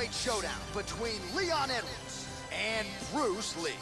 heavyweight showdown between Leon Edwards and Bruce Lee.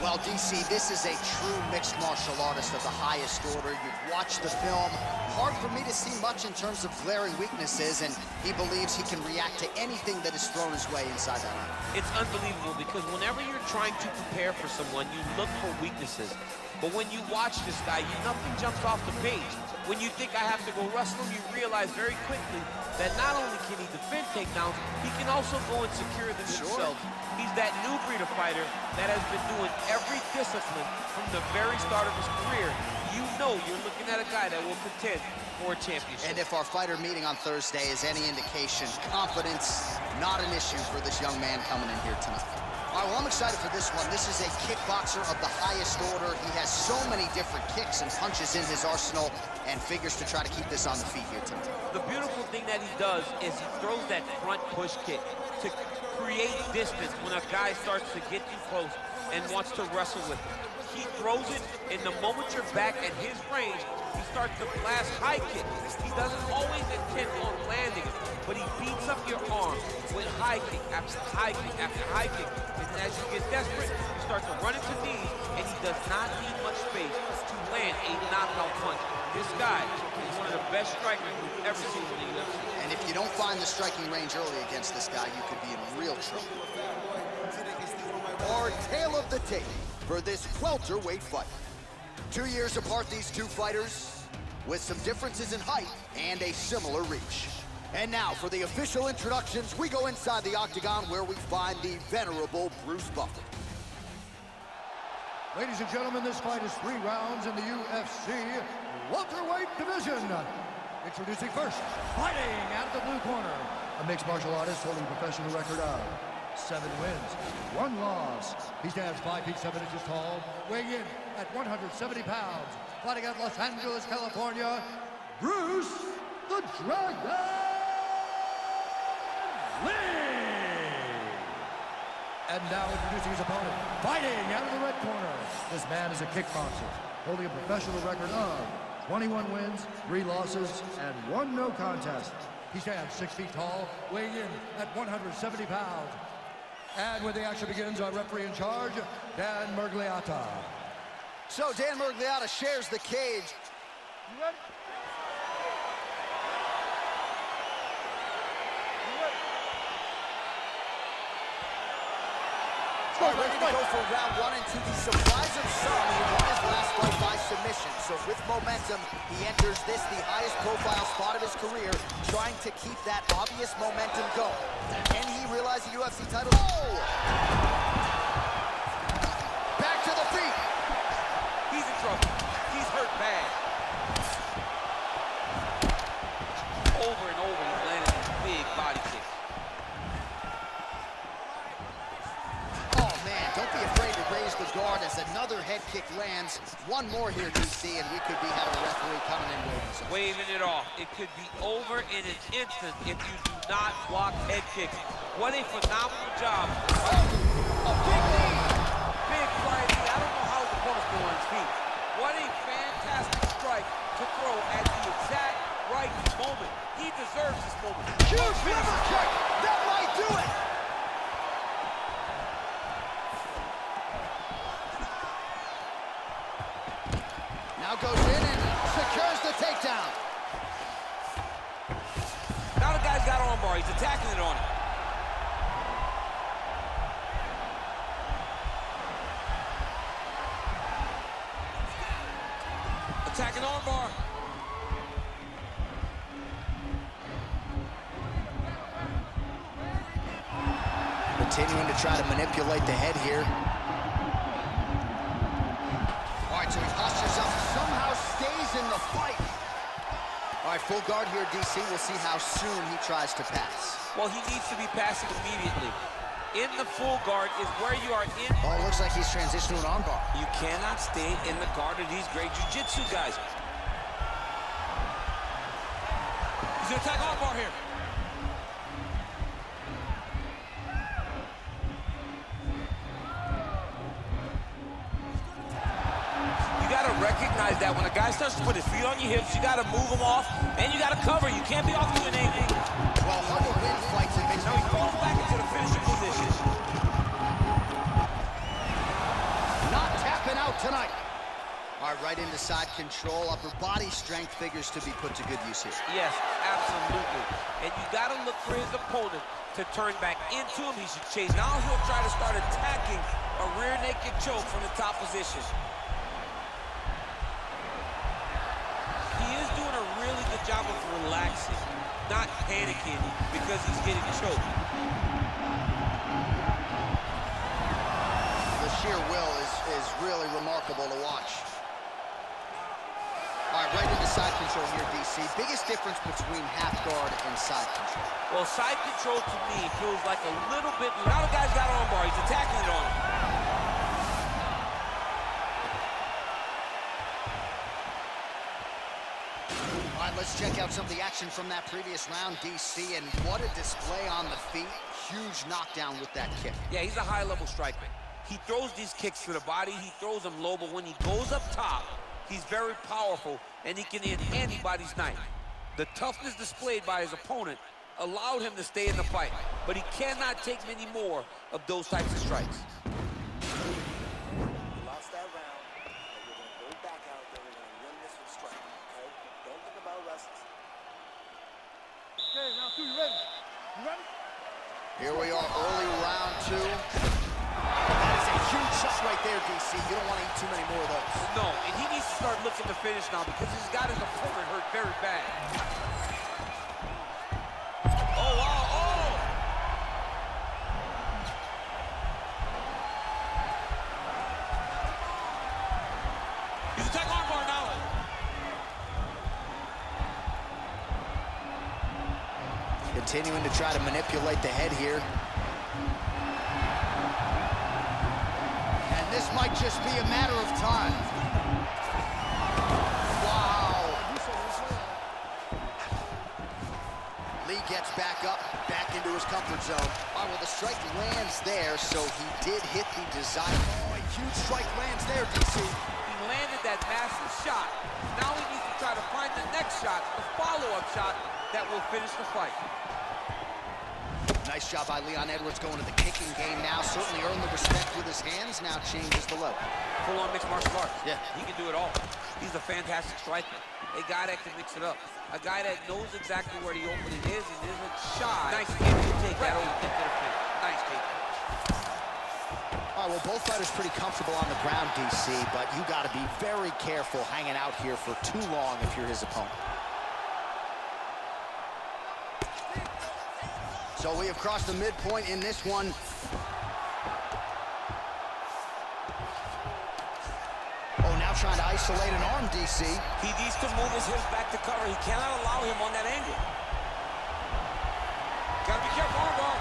Well, DC, this is a true mixed martial artist of the highest order. You've watched the film. Hard for me to see much in terms of glaring weaknesses, and he believes he can react to anything that is thrown his way inside that ring. It's unbelievable because whenever you're trying to prepare for someone, you look for weaknesses. But when you watch this guy, nothing jumps off the page. When you think I have to go wrestle him, you realize very quickly that not only can he defend takedowns, he can also go and secure them himself. He's that new breed of fighter that has been doing every discipline from the very start of his career. You know you're looking at a guy that will contend for a championship. And if our fighter meeting on Thursday is any indication, confidence not an issue for this young man coming in here tonight. All right, well, I'm excited for this one. This is a kickboxer of the highest order. He has so many different kicks and punches in his arsenal and figures to try to keep this on the feet here tonight. The beautiful thing that he does is he throws that front push kick to create distance when a guy starts to get too close and wants to wrestle with him. He throws it, and the moment you're back at his range, he starts to blast high kicks. He doesn't always intend on landing it, but he beats up your arm with high kick after high kick after high kick. And as you get desperate, you start to run into knees, and he does not need much space to land a knockout punch. This guy is one of the best strikers we've ever seen in the UFC. And if you don't find the striking range early against this guy, you could be in real trouble. Our tale of the tape for this welterweight fight. 2 years apart, these two fighters, with some differences in height and a similar reach. And now for the official introductions, we go inside the octagon where we find the venerable Bruce Buffer. Ladies and gentlemen, this fight is 3 rounds in the UFC welterweight division. Introducing first, fighting out of the blue corner, a mixed martial artist holding a professional record of 7 wins, 1 loss. He stands 5 feet 7 inches tall, weighing in at 170 pounds, fighting out Los Angeles, California, Bruce the Dragon Lee. And now introducing his opponent, fighting out of the red corner. This man is a kickboxer, holding a professional record of 21 wins, 3 losses, and 1 no contest. He stands 6 feet tall, weighing in at 170 pounds. And when the action begins, our referee in charge, Dan Murgliata. So Dan Murgliata shares the cage. You ready? All right, ready to go for round 1, and to the surprise of some, he won his last fight by submission. So with momentum, he enters this, the highest profile spot of his career, trying to keep that obvious momentum going. Can he realize the UFC title? Oh! Back to the feet. He's in trouble. He's hurt bad. Over and over, he's landing these big body kicks. Don't be afraid to raise the guard as another head kick lands. 1 more here, DC, and we could be having a referee coming in waving it off. It could be over in an instant if you do not block head kicks. What a phenomenal job. Oh, a big knee. Big flying knee. I don't know how his opponent's going on his feet. What a fantastic strike to throw at the exact right moment. He deserves this moment. Huge liver kick. That might do it. Now goes in and secures the takedown. Now the guy's got armbar. He's attacking it on him. Attacking armbar. Continuing to try to manipulate the head here. All right, so he postures up, somehow stays in the fight. All right, full guard here, DC. We'll see how soon he tries to pass. Well, he needs to be passing immediately. In the full guard is where you are in. Oh, it looks like he's transitioned to an armbar. You cannot stay in the guard of these great jiu-jitsu guys. He's gonna attack armbar here. recognize that when a guy starts to put his feet on your hips, you got to move him off, and you got to cover. You can't be off to an angle. Well, Hubble win fights and makes Now he falls back into the finishing position. not tapping out tonight. All right, right into side control. Upper body strength figures to be put to good use here. Yes, absolutely. And you got to look for his opponent to turn back into him. He should chase. Now he'll try to start attacking a rear naked choke from the top position. He is doing a really good job of relaxing, not panicking because he's getting choked. The sheer will is really remarkable to watch. All right, right into side control here, DC. Biggest difference between half guard and side control. Well, side control to me feels like a little bit, now the guy's got arm bar, he's attacking it on him. All right, let's check out some of the action from that previous round, DC, and what a display on the feet. Huge knockdown with that kick. Yeah, he's a high-level striker. He throws these kicks to the body, he throws them low, but when he goes up top, he's very powerful, and he can end anybody's night. The toughness displayed by his opponent allowed him to stay in the fight, but he cannot take many more of those types of strikes. Lost that round, but we're going to go back out there. We're going to win this with striking, okay? Don't think about wrestling. Okay, round 2, you ready? You ready? Here we are, early round 2. That is a huge shot right there, DC. You don't want to eat too many more of those. No, and he needs to start looking to finish now because he's got his opponent hurt very bad. Oh, wow, oh! He's attacking arm bar now. Continuing to try to manipulate the head here. And this might just be a matter of time. Wow. Lee gets back up, back into his comfort zone. All right, well, the strike lands there, so he did hit the desired. Oh, a huge strike lands there, DC. He landed that massive shot. Now he needs to try to find the next shot, the follow-up shot that will finish the fight. Nice job by Leon Edwards going to the kicking game now. Certainly earned the respect with his hands. Now changes the level. Full-on mixed martial arts. Yeah. He can do it all. He's a fantastic striker. A guy that can mix it up. A guy that knows exactly where the opening is and isn't shy. Nice kick to take that over into the finish. Nice kick. All right, well, both fighters pretty comfortable on the ground, DC, but you got to be very careful hanging out here for too long if you're his opponent. So we have crossed the midpoint in this one. Oh, now trying to isolate an arm, DC. He needs to move his hips back to cover. He cannot allow him on that angle. Gotta be careful, arm bar.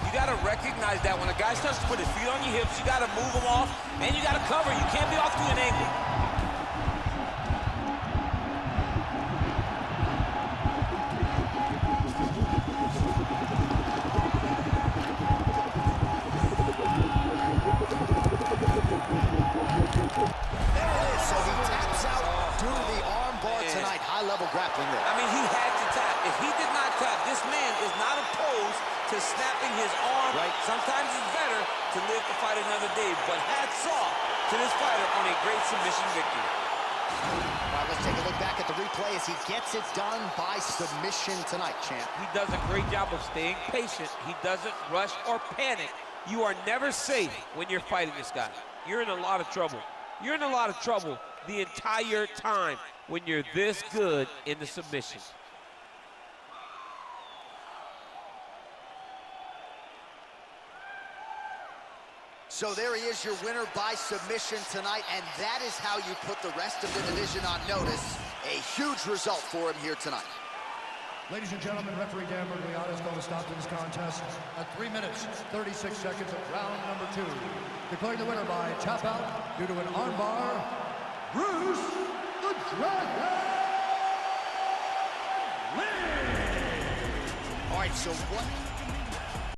You gotta recognize that when a guy starts to put his feet on your hips, you gotta move him off, and you gotta cover. You can't be off to an angle. High-level grappling there. I mean, he had to tap. If he did not tap, this man is not opposed to snapping his arm. Right. Sometimes it's better to live to fight another day, but hats off to this fighter on a great submission victory. All right, let's take a look back at the replay as he gets it done by submission tonight, champ. He does a great job of staying patient. He doesn't rush or panic. You are never safe when you're fighting this guy. You're in a lot of trouble. You're in a lot of trouble the entire time when you're this good in the submission. So there he is, your winner by submission tonight, and that is how you put the rest of the division on notice. A huge result for him here tonight. Ladies and gentlemen, referee Dan Bergliano is going to stop this contest at 3 minutes, 36 seconds of round number 2. Declaring the winner by tap out due to an armbar, Bruce the Dragon Lee! All right, so what